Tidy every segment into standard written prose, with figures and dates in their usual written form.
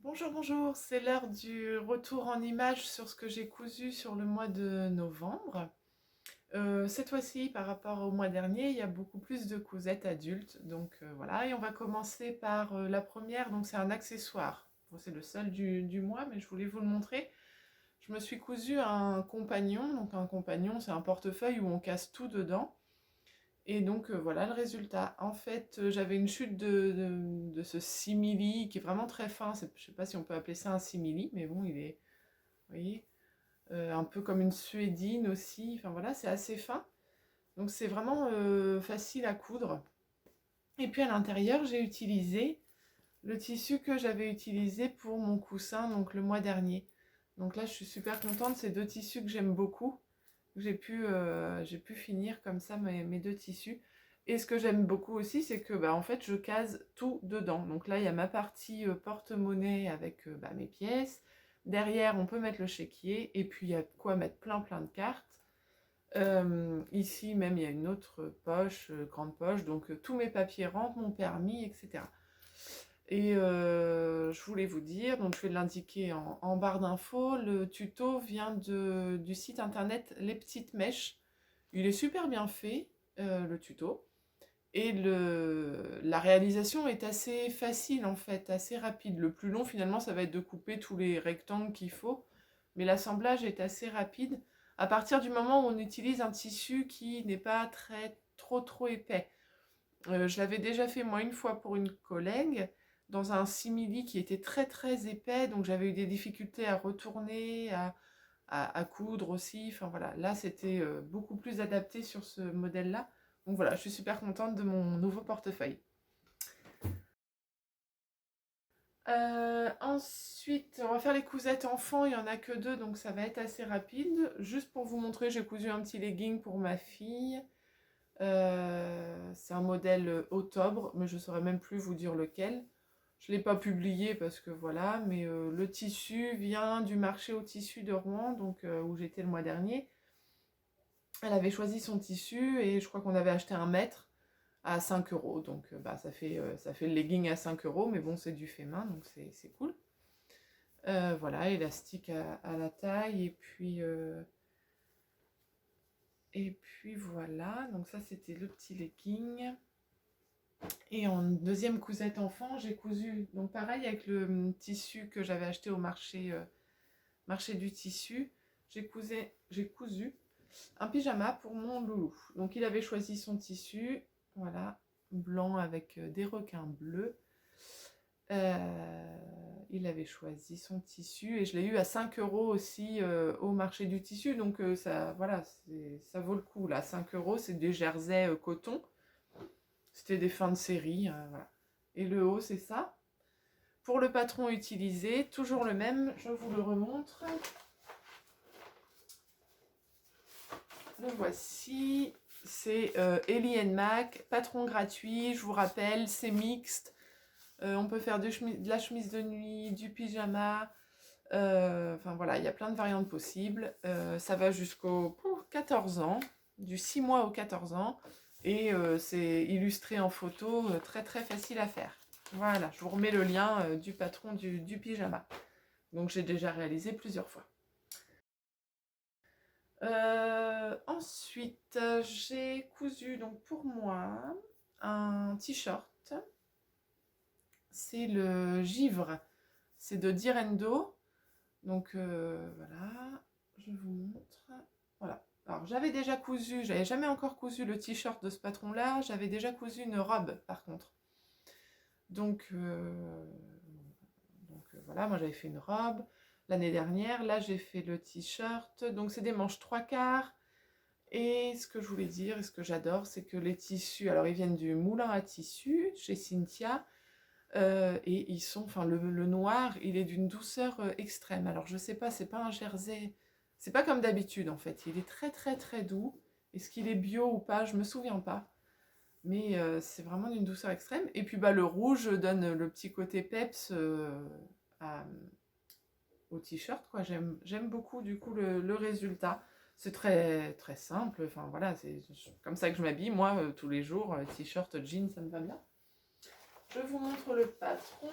Bonjour, bonjour, c'est l'heure du retour en images sur ce que j'ai cousu sur le mois de novembre. Cette fois-ci, par rapport au mois dernier, il y a beaucoup plus de cousettes adultes. Donc voilà, et on va commencer par la première, donc c'est un accessoire. Bon, c'est le seul du mois, mais je voulais vous le montrer. Je me suis cousu un compagnon, donc un compagnon c'est un portefeuille où on casse tout dedans. Et donc voilà le résultat. En fait, j'avais une chute de ce simili qui est vraiment très fin. Je ne sais pas si on peut appeler ça un simili, mais bon, il est, vous voyez, un peu comme une suédine aussi. Enfin voilà, c'est assez fin. Donc c'est vraiment facile à coudre. Et puis à l'intérieur, j'ai utilisé le tissu que j'avais utilisé pour mon coussin donc le mois dernier. Donc là, je suis super contente. C'est deux tissus que j'aime beaucoup. J'ai pu finir comme ça mes deux tissus. Et ce que j'aime beaucoup aussi, c'est que en fait, je case tout dedans. Donc là, il y a ma partie porte-monnaie avec mes pièces. Derrière, on peut mettre le chéquier. Et puis, il y a de quoi mettre plein plein de cartes. Ici, même, il y a une autre poche, grande poche. Donc, tous mes papiers rentrent, mon permis, etc. Et je voulais vous dire, donc je vais l'indiquer en barre d'infos, le tuto vient du site internet Les Petites Mèches. Il est super bien fait, le tuto. Et la réalisation est assez facile en fait, assez rapide. Le plus long finalement, ça va être de couper tous les rectangles qu'il faut. Mais l'assemblage est assez rapide à partir du moment où on utilise un tissu qui n'est pas trop épais. Je l'avais déjà fait moi une fois pour une collègue dans un simili qui était très épais, donc j'avais eu des difficultés à retourner, à coudre aussi. Enfin voilà, là c'était beaucoup plus adapté sur ce modèle-là. Donc voilà, je suis super contente de mon nouveau portefeuille. Ensuite, on va faire les cousettes enfants, il n'y en a que deux, donc ça va être assez rapide. Juste pour vous montrer, j'ai cousu un petit legging pour ma fille. C'est un modèle octobre, mais je ne saurais même plus vous dire lequel. Je ne l'ai pas publié parce que voilà, mais le tissu vient du marché au tissu de Rouen, donc où j'étais le mois dernier. Elle avait choisi son tissu et je crois qu'on avait acheté un mètre à 5 euros. Donc ça fait le legging à 5 euros, mais bon, c'est du fait main, donc c'est cool. Voilà, élastique à la taille, et puis voilà, donc ça c'était le petit legging. Et en deuxième cousette enfant, j'ai cousu, donc pareil avec le tissu que j'avais acheté au marché du tissu, j'ai cousu un pyjama pour mon loulou. Donc il avait choisi son tissu, voilà, blanc avec des requins bleus. Il avait choisi son tissu et je l'ai eu à 5 euros aussi au marché du tissu. Donc ça, voilà, ça vaut le coup là. 5 euros, c'est des jerseys coton. C'était des fins de série, voilà. Et le haut, c'est ça. Pour le patron utilisé, toujours le même, je vous le remontre. Le voici, c'est Ellie Mac, patron gratuit, je vous rappelle, c'est mixte. On peut faire de la chemise de nuit, du pyjama, enfin voilà, il y a plein de variantes possibles. Ça va jusqu'au 14 ans, du 6 mois au 14 ans, et c'est illustré en photo, très facile à faire. Voilà, je vous remets le lien du patron du pyjama. Donc j'ai déjà réalisé plusieurs fois. Ensuite, j'ai cousu donc pour moi un t-shirt. C'est le givre. C'est de Direndo. Donc voilà, je vous montre. Voilà. Alors j'avais déjà cousu, j'avais jamais encore cousu le t-shirt de ce patron-là. J'avais déjà cousu une robe par contre. Donc, voilà, moi j'avais fait une robe l'année dernière. Là j'ai fait le t-shirt. Donc c'est des manches 3/4. Et ce que je voulais dire, et ce que j'adore, c'est que les tissus, alors ils viennent du moulin à tissu chez Cynthia, et ils sont, enfin le noir, il est d'une douceur extrême. Alors je sais pas, c'est pas un jersey, c'est pas comme d'habitude en fait, il est très doux. Est-ce qu'il est bio ou pas, je me souviens pas. Mais c'est vraiment d'une douceur extrême. Et puis le rouge donne le petit côté peps à- au t-shirt, quoi. J'aime beaucoup du coup le résultat. C'est très simple, enfin voilà, c'est comme ça que je m'habille, moi, tous les jours, t-shirt, jean, ça me va bien. Je vous montre le patron.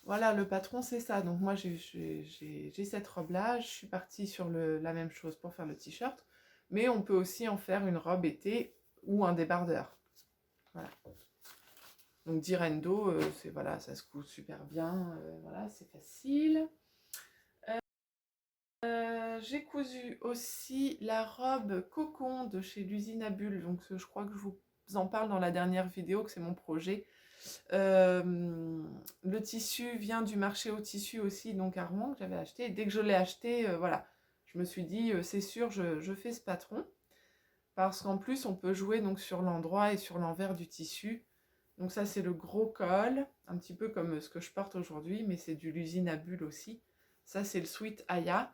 Voilà, le patron, c'est ça. Donc moi, j'ai cette robe-là. Je suis partie sur la même chose pour faire le t-shirt. Mais on peut aussi en faire une robe été ou un débardeur. Voilà. Donc Direndo, c'est voilà, ça se coud super bien. Voilà, c'est facile. J'ai cousu aussi la robe cocon de chez l'usine à bulles. Donc je crois que je vous en parle dans la dernière vidéo, que c'est mon projet. Le tissu vient du marché au tissu aussi, donc à Rouen, que j'avais acheté. Et dès que je l'ai acheté, voilà, je me suis dit, c'est sûr, je fais ce patron. Parce qu'en plus, on peut jouer donc sur l'endroit et sur l'envers du tissu. Donc ça, c'est le gros col, un petit peu comme ce que je porte aujourd'hui, mais c'est de l'usine à bulles aussi. Ça, c'est le sweat Aya.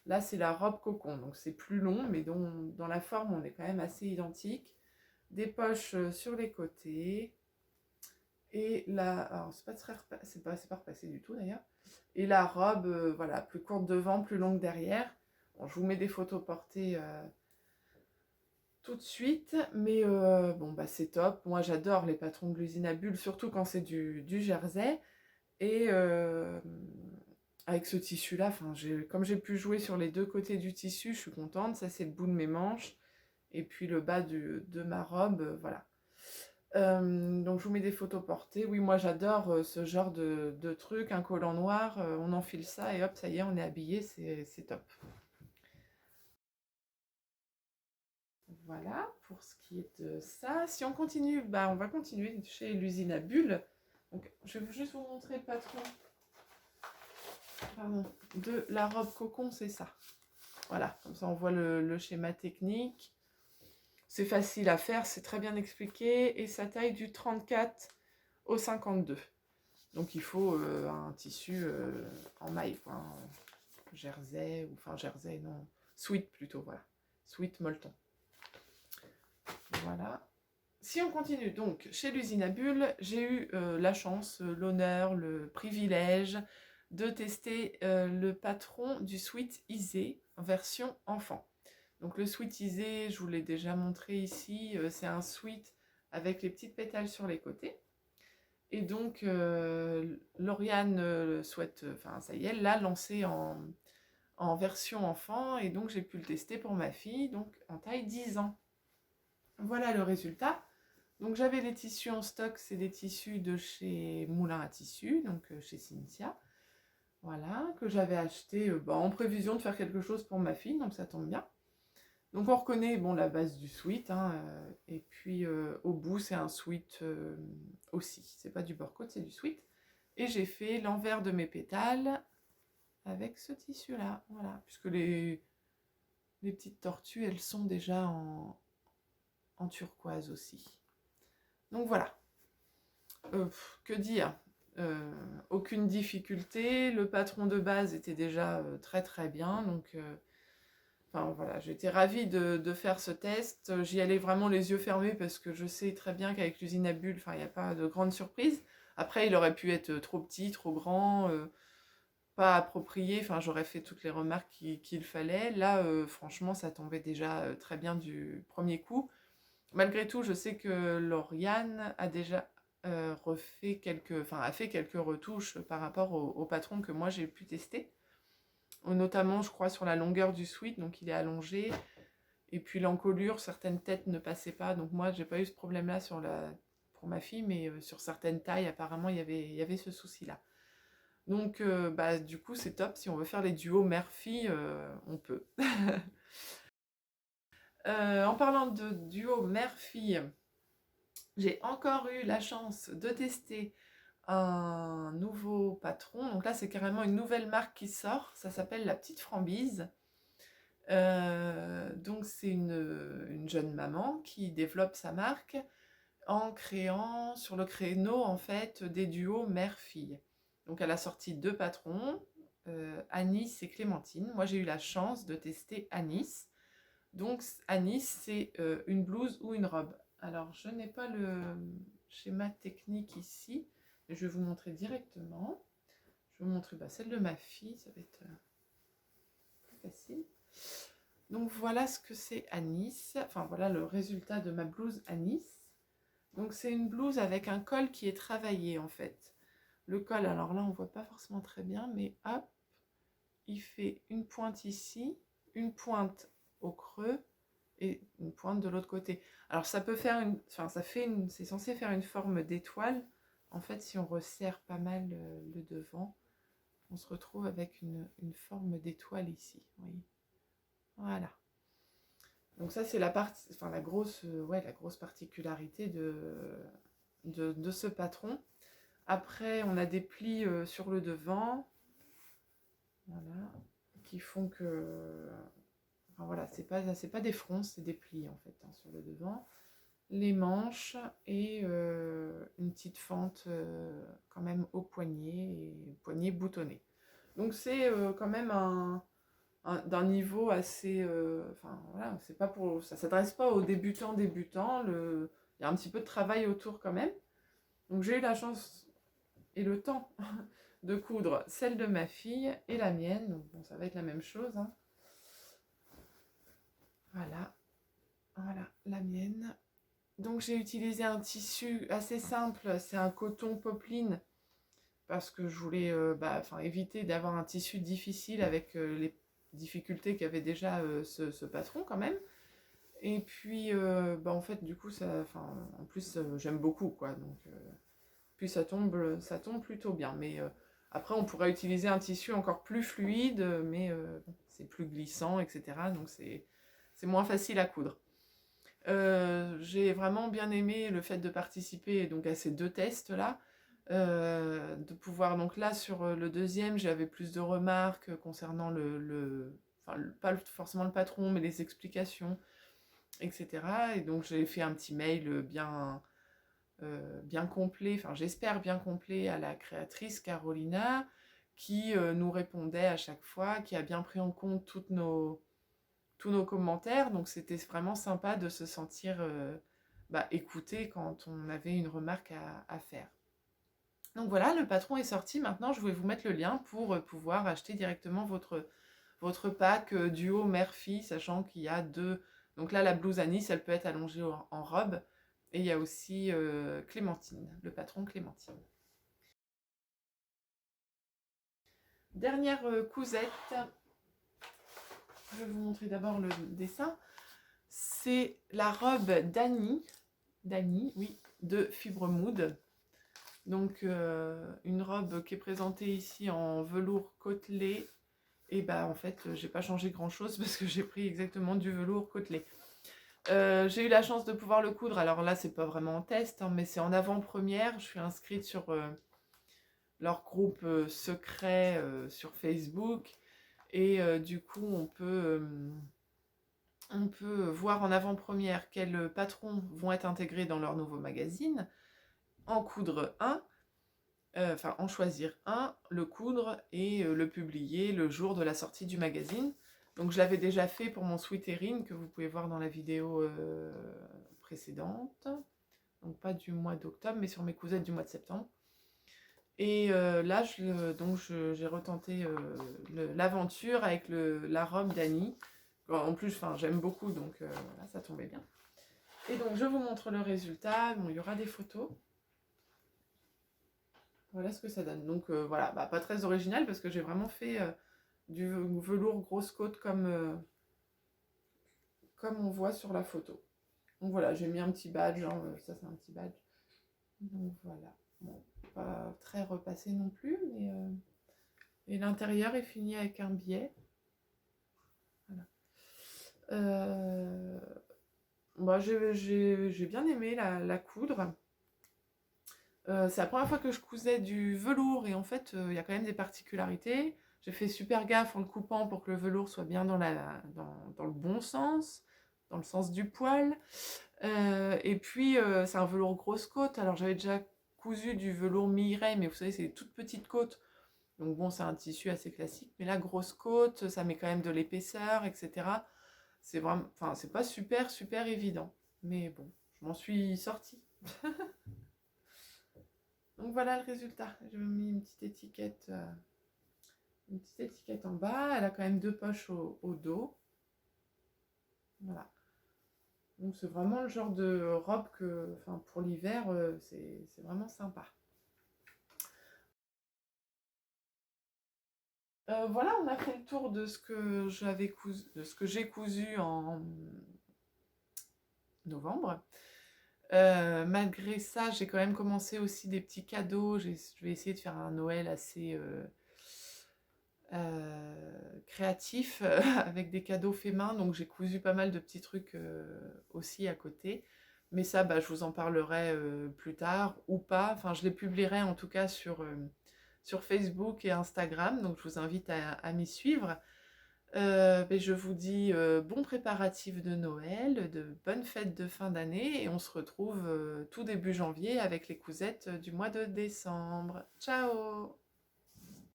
Là, c'est la robe cocon, donc c'est plus long, mais dans la forme, on est quand même assez identique. Des poches sur les côtés. Et là, alors c'est pas repassé du tout d'ailleurs. Et la robe, voilà, plus courte devant, plus longue derrière. Bon, je vous mets des photos portées tout de suite, mais bon, bah c'est top. Moi, j'adore les patrons de l'usine à bulles, surtout quand c'est du jersey. Et avec ce tissu-là, comme j'ai pu jouer sur les deux côtés du tissu, je suis contente. Ça, c'est le bout de mes manches. Et puis le bas de ma robe, voilà. Donc je vous mets des photos portées. Oui, moi j'adore ce genre de truc, un collant noir, on enfile ça et hop, ça y est, on est habillé, c'est top. Voilà pour ce qui est de ça. Si on continue, bah on va continuer chez l'usine à bulles. Donc je vais juste vous montrer le patron, pardon, de la robe cocon, c'est ça. Voilà, comme ça on voit le schéma technique. C'est facile à faire, c'est très bien expliqué et ça taille du 34 au 52. Donc il faut un tissu en maille, quoi, en jersey, ou enfin jersey, non, sweat plutôt, voilà. Sweat molleton. Voilà. Si on continue, donc, chez l'usine à bulles, j'ai eu la chance, l'honneur, le privilège de tester le patron du sweat Isée, version enfant. Donc le sweat Isée, je vous l'ai déjà montré ici, c'est un sweat avec les petites pétales sur les côtés. Et donc, Lauriane souhaite, enfin ça y est, elle l'a lancé en version enfant, et donc j'ai pu le tester pour ma fille, donc en taille 10 ans. Voilà le résultat. Donc j'avais les tissus en stock, c'est des tissus de chez Moulin à Tissus, donc chez Cynthia. Voilà, que j'avais acheté en prévision de faire quelque chose pour ma fille, donc ça tombe bien. Donc on reconnaît bon, la base du sweat, hein, et puis au bout c'est un sweat aussi, c'est pas du bord-côte, c'est du sweat. Et j'ai fait l'envers de mes pétales avec ce tissu-là, voilà, puisque les petites tortues, elles sont déjà en turquoise aussi. Donc voilà, que dire, aucune difficulté, le patron de base était déjà très très bien, donc enfin voilà, j'étais ravie de faire ce test. J'y allais vraiment les yeux fermés parce que je sais très bien qu'avec l'usine à bulles, il n'y a pas de grande surprise. Après, il aurait pu être trop petit, trop grand, pas approprié. Enfin, j'aurais fait toutes les remarques qu'il fallait. Là, franchement, ça tombait déjà très bien du premier coup. Malgré tout, je sais que Lauriane a déjà a fait quelques retouches par rapport au patron que moi j'ai pu tester. Notamment, je crois, sur la longueur du sweat, donc il est allongé. Et puis l'encolure, certaines têtes ne passaient pas. Donc moi, j'ai pas eu ce problème-là pour ma fille, mais sur certaines tailles, apparemment, il y avait ce souci-là. Donc, du coup, c'est top. Si on veut faire les duos mère-fille, on peut. En parlant de duo mère-fille, j'ai encore eu la chance de tester un nouveau patron. Donc là, c'est carrément une nouvelle marque qui sort. Ça s'appelle la Petite Frambise. Donc c'est une jeune maman qui développe sa marque en créant sur le créneau en fait des duos mère-fille. Donc elle a sorti deux patrons, Anis et Clémentine. Moi j'ai eu la chance de tester Anis. Donc Anis c'est une blouse ou une robe. Alors je n'ai pas le schéma technique ici, mais je vais vous montrer directement. Je vais vous montrer celle de ma fille, ça va être plus facile. Donc voilà ce que c'est Anis, enfin voilà le résultat de ma blouse Anis. Donc c'est une blouse avec un col qui est travaillé en fait. Le col, alors là on voit pas forcément très bien, mais hop, il fait une pointe ici, une pointe au creux et une pointe de l'autre côté. Alors ça peut faire une, enfin ça fait une, c'est censé faire une forme d'étoile. En fait, si on resserre pas mal le devant, on se retrouve avec une forme d'étoile ici. Oui. Voilà. Donc ça c'est la partie, enfin la grosse particularité de ce patron. Après, on a des plis sur le devant, voilà, qui font que, enfin voilà, c'est pas des fronces, c'est des plis en fait hein, sur le devant. Les manches et une petite fente quand même au poignet et poignet boutonné. Donc c'est quand même d'un niveau assez, enfin voilà, c'est pas pour, ça s'adresse pas aux débutants. Il y a un petit peu de travail autour quand même. Donc j'ai eu la chance et le temps de coudre celle de ma fille et la mienne. Donc bon, ça va être la même chose. Hein. Voilà, voilà, la mienne. Donc j'ai utilisé un tissu assez simple, c'est un coton popeline, parce que je voulais éviter d'avoir un tissu difficile avec les difficultés qu'avait déjà ce patron quand même. Et puis, en fait, du coup, en plus, j'aime beaucoup, quoi. Donc, puis ça tombe plutôt bien. Mais après, on pourrait utiliser un tissu encore plus fluide, mais bon, c'est plus glissant, etc. Donc, c'est moins facile à coudre. J'ai vraiment bien aimé le fait de participer donc, à ces deux tests-là. De pouvoir, donc là, sur le deuxième, j'avais plus de remarques concernant pas forcément le patron, mais les explications, etc. Et donc, j'ai fait un petit mail bien complet, enfin j'espère bien complet à la créatrice Carolina, qui nous répondait à chaque fois, qui a bien pris en compte tous nos commentaires, donc c'était vraiment sympa de se sentir écouté quand on avait une remarque à faire. Donc voilà, le patron est sorti, maintenant je vais vous mettre le lien pour pouvoir acheter directement votre pack duo mère-fille, sachant qu'il y a deux, donc là la blouse Anis, elle peut être allongée en robe, et il y a aussi Clémentine, le patron Clémentine. Dernière cousette, je vais vous montrer d'abord le dessin. C'est la robe d'Annie, oui, de Fibre Mood. Donc une robe qui est présentée ici en velours côtelé. Et bah en fait, j'ai pas changé grand chose parce que j'ai pris exactement du velours côtelé. J'ai eu la chance de pouvoir le coudre. Alors là, c'est pas vraiment en test, hein, mais c'est en avant-première. Je suis inscrite sur leur groupe secret sur Facebook. Et du coup, on peut voir en avant-première quels patrons vont être intégrés dans leur nouveau magazine, en coudre un, en choisir un, le coudre et le publier le jour de la sortie du magazine. Donc je l'avais déjà fait pour mon Sweet Erin, que vous pouvez voir dans la vidéo précédente. Donc pas du mois d'octobre, mais sur mes cousettes du mois de septembre. Et là, j'ai retenté l'aventure avec la robe d'Annie. En plus, j'aime beaucoup, donc voilà, ça tombait bien. Et donc, je vous montre le résultat. Bon, il y aura des photos. Voilà ce que ça donne. Donc, voilà, pas très original parce que j'ai vraiment fait du velours grosse côte comme on voit sur la photo. Donc, voilà, j'ai mis un petit badge. Hein, ça, c'est un petit badge. Donc, voilà. Bon, pas très repassé non plus, mais... Et l'intérieur est fini avec un biais. Voilà. J'ai bien aimé la coudre. C'est la première fois que je cousais du velours et en fait, il y a quand même des particularités. J'ai fait super gaffe en le coupant pour que le velours soit bien dans le bon sens, dans le sens du poil. Et puis, c'est un velours grosse côte. Alors, j'avais déjà cousu du velours mi-raie, mais vous savez, c'est des toutes petites côtes. Donc bon, c'est un tissu assez classique, mais là, grosse côte, ça met quand même de l'épaisseur, etc. C'est vraiment, c'est pas super, super évident. Mais bon, je m'en suis sortie. Donc voilà le résultat. J'ai mis une petite étiquette en bas. Elle a quand même deux poches au dos. Voilà. Donc c'est vraiment le genre de robe que, pour l'hiver, c'est vraiment sympa. Voilà, on a fait le tour de ce que de ce que j'ai cousu en novembre. Malgré ça, j'ai quand même commencé aussi des petits cadeaux. Je vais essayer de faire un Noël assez créatif avec des cadeaux faits main. Donc j'ai cousu pas mal de petits trucs aussi à côté. Mais ça, bah, je vous en parlerai plus tard ou pas. Enfin, je les publierai en tout cas sur Facebook et Instagram. Donc je vous invite à m'y suivre. Ben, je vous dis bon préparatif de Noël, de bonnes fêtes de fin d'année et on se retrouve tout début janvier avec les cousettes du mois de décembre. Ciao!